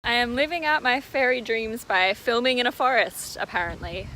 I am living out my fairy dreams by filming in a forest, apparently.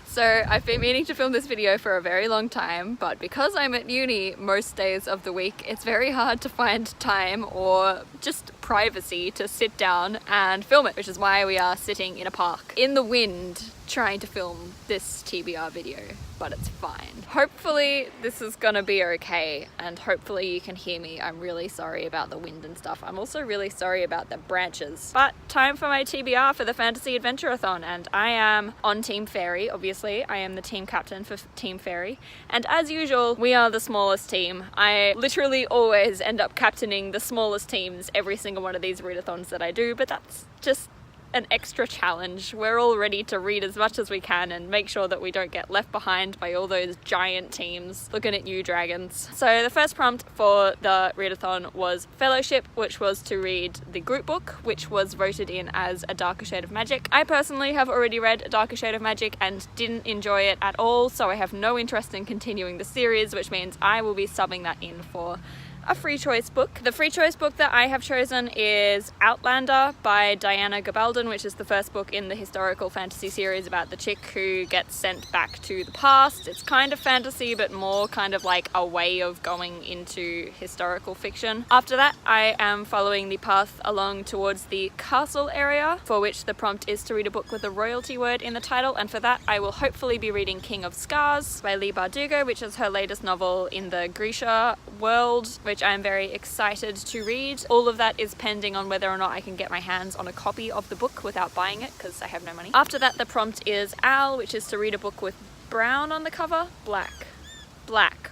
So I've been meaning to film this video for a very long time, but because I'm at uni most days of the week, it's very hard to find time or just privacy to sit down and film it, which is why we are sitting in a park in the wind trying to film this TBR video, but it's fine. Hopefully this is gonna be okay, and hopefully you can hear me. I'm really sorry about the wind and stuff. I'm also really sorry about the branches. But time for my TBR for the Fantasy AdventureAthon, and I am on Team Fairy, obviously. I am the team captain for Team Fairy, and as usual, we are the smallest team. I literally always end up captaining the smallest teams every single one of these readathons that I do, but that's just an extra challenge. We're all ready to read as much as we can and make sure that we don't get left behind by all those giant teams looking at you dragons. So the first prompt for the readathon was Fellowship, which was to read the group book, which was voted in as A Darker Shade of Magic. I personally have already read A Darker Shade of Magic and didn't enjoy it at all, so I have no interest in continuing the series, which means I will be subbing that in for a free choice book. The free choice book that I have chosen is Outlander by Diana Gabaldon, which is the first book in the historical fantasy series about the chick who gets sent back to the past. It's kind of fantasy, but more kind of like a way of going into historical fiction. After that, I am following the path along towards the castle area, for which the prompt is to read a book with a royalty word in the title, and for that I will hopefully be reading King of Scars by Leigh Bardugo, which is her latest novel in the Grisha world, which I'm very excited to read. All of that is pending on whether or not I can get my hands on a copy of the book without buying it, because I have no money. After that, the prompt is Owl, which is to read a book with brown on the cover, black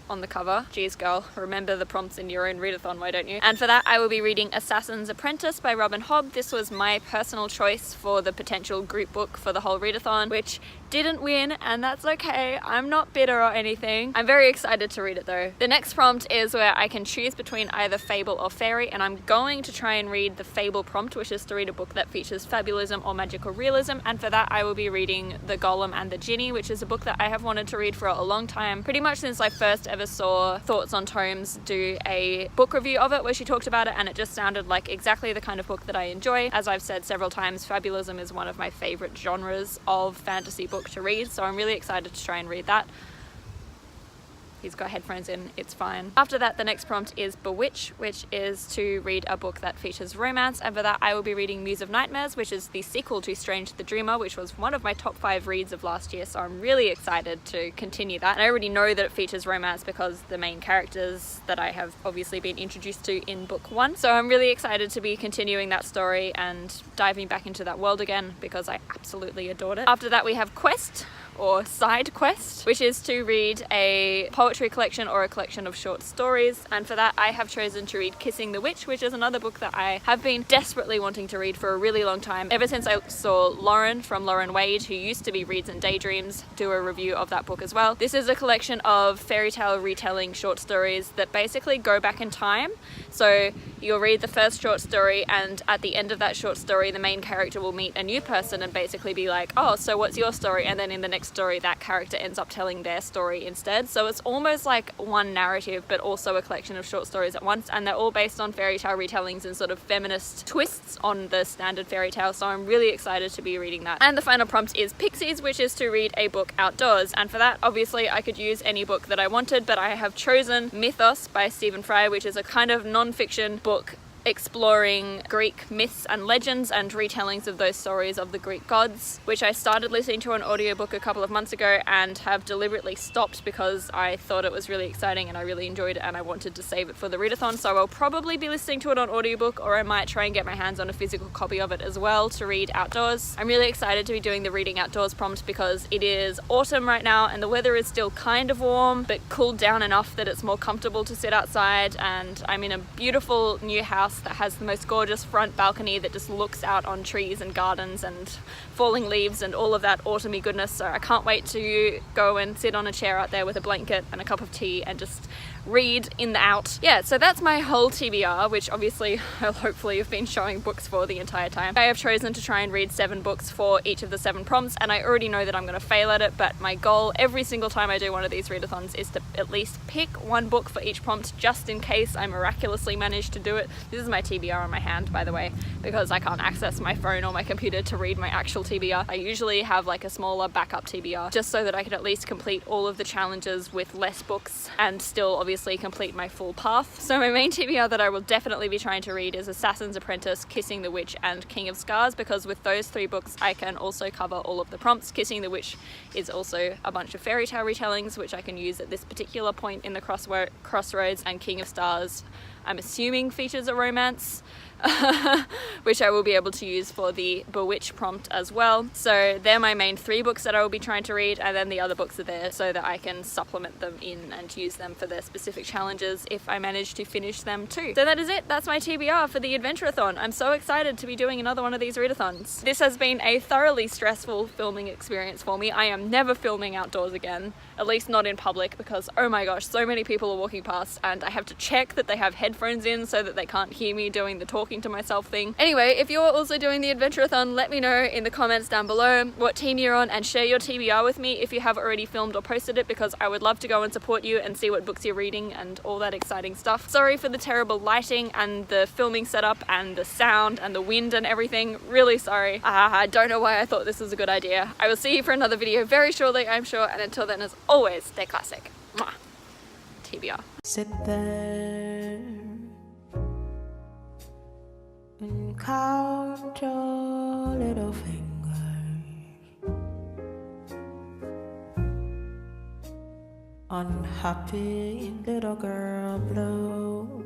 on the cover. Jeez girl, remember the prompts in your own readathon, why don't you? And for that I will be reading Assassin's Apprentice by Hobb. This was my personal choice for the potential group book for the whole readathon, which didn't win, and that's okay. I'm not bitter or anything. I'm very excited to read it though. The next prompt is where I can choose between either fable or fairy, and I'm going to try and read the fable prompt, which is to read a book that features fabulism or magical realism, and for that I will be reading The Golem and the Jinni, which is a book that I have wanted to read for a long time, pretty much since I first ever saw Thoughts on Tomes do a book review of it where she talked about it, and it just sounded like exactly the kind of book that I enjoy. As I've said several times, fabulism is one of my favorite genres of fantasy book to read, so I'm really excited to try and read that. He's got headphones in, it's fine. After that, the next prompt is BEWITCH, which is to read a book that features romance, and for that I will be reading Muse of Nightmares, which is the sequel to Strange the Dreamer, which was one of my top 5 reads of last year, so I'm really excited to continue that. And I already know that it features romance because the main characters that I have obviously been introduced to in book 1, so I'm really excited to be continuing that story and diving back into that world again because I absolutely adored it. After that we have Quest, or Side Quest, which is to read a poetry collection or a collection of short stories, and for that I have chosen to read Kissing the Witch, which is another book that I have been desperately wanting to read for a really long time, ever since I saw Lauren from Lauren Wade, who used to be Reads and Daydreams, do a review of that book as well. This is a collection of fairy tale retelling short stories that basically go back in time, so you'll read the first short story and at the end of that short story the main character will meet a new person and basically be like, oh, so what's your story? And then in the next story that character ends up telling their story instead, so it's almost like one narrative but also a collection of short stories at once, and they're all based on fairy tale retellings and sort of feminist twists on the standard fairy tale, so I'm really excited to be reading that. And the final prompt is PIXIES, which is to read a book outdoors, and for that obviously I could use any book that I wanted, but I have chosen Mythos by Stephen Fry, which is a kind of non-fiction book exploring Greek myths and legends and retellings of those stories of the Greek gods, which I started listening to an audiobook a couple of months ago and have deliberately stopped because I thought it was really exciting and I really enjoyed it and I wanted to save it for the readathon, so I'll probably be listening to it on audiobook, or I might try and get my hands on a physical copy of it as well to read outdoors. I'm really excited to be doing the reading outdoors prompt because it is autumn right now and the weather is still kind of warm but cooled down enough that it's more comfortable to sit outside, and I'm in a beautiful new house that has the most gorgeous front balcony that just looks out on trees and gardens and falling leaves and all of that autumny goodness, so I can't wait to go and sit on a chair out there with a blanket and a cup of tea and just read in the out. Yeah, so that's my whole TBR, which obviously I'll hopefully have been showing books for the entire time. I have chosen to try and read 7 books for each of the 7 prompts, and I already know that I'm going to fail at it, but my goal every single time I do one of these readathons is to at least pick 1 book for each prompt, just in case I miraculously manage to do it. This is my TBR on my hand, by the way, because I can't access my phone or my computer to read my actual TBR. I usually have like a smaller backup TBR, just so that I can at least complete all of the challenges with less books and still obviously complete my full path. So my main TBR that I will definitely be trying to read is Assassin's Apprentice, Kissing the Witch, and King of Scars, because with those 3 books I can also cover all of the prompts. Kissing the Witch is also a bunch of fairy tale retellings, which I can use at this particular point in the crossroads, and King of Stars, I'm assuming, features a romance, which I will be able to use for the BEWITCH prompt as well. So they're my main 3 books that I will be trying to read, and then the other books are there so that I can supplement them in and use them for their specific challenges if I manage to finish them too. So that is it. That's my TBR for the AdventureAthon. I'm so excited to be doing another one of these readathons. This has been a thoroughly stressful filming experience for me. I am never filming outdoors again, at least not in public, because oh my gosh, so many people are walking past and I have to check that they have headphones in so that they can't hear me doing the talking to myself thing. Anyway, if you're also doing the AdventureAthon, let me know in the comments down below what team you're on, and share your TBR with me if you have already filmed or posted it, because I would love to go and support you and see what books you're reading and all that exciting stuff. Sorry for the terrible lighting and the filming setup and the sound and the wind and everything. Really sorry. I don't know why I thought this was a good idea. I will see you for another video very shortly, I'm sure, and until then, as always, stay classic. Mwah. TBR. Sit there and count your little fingers. Unhappy little girl blue.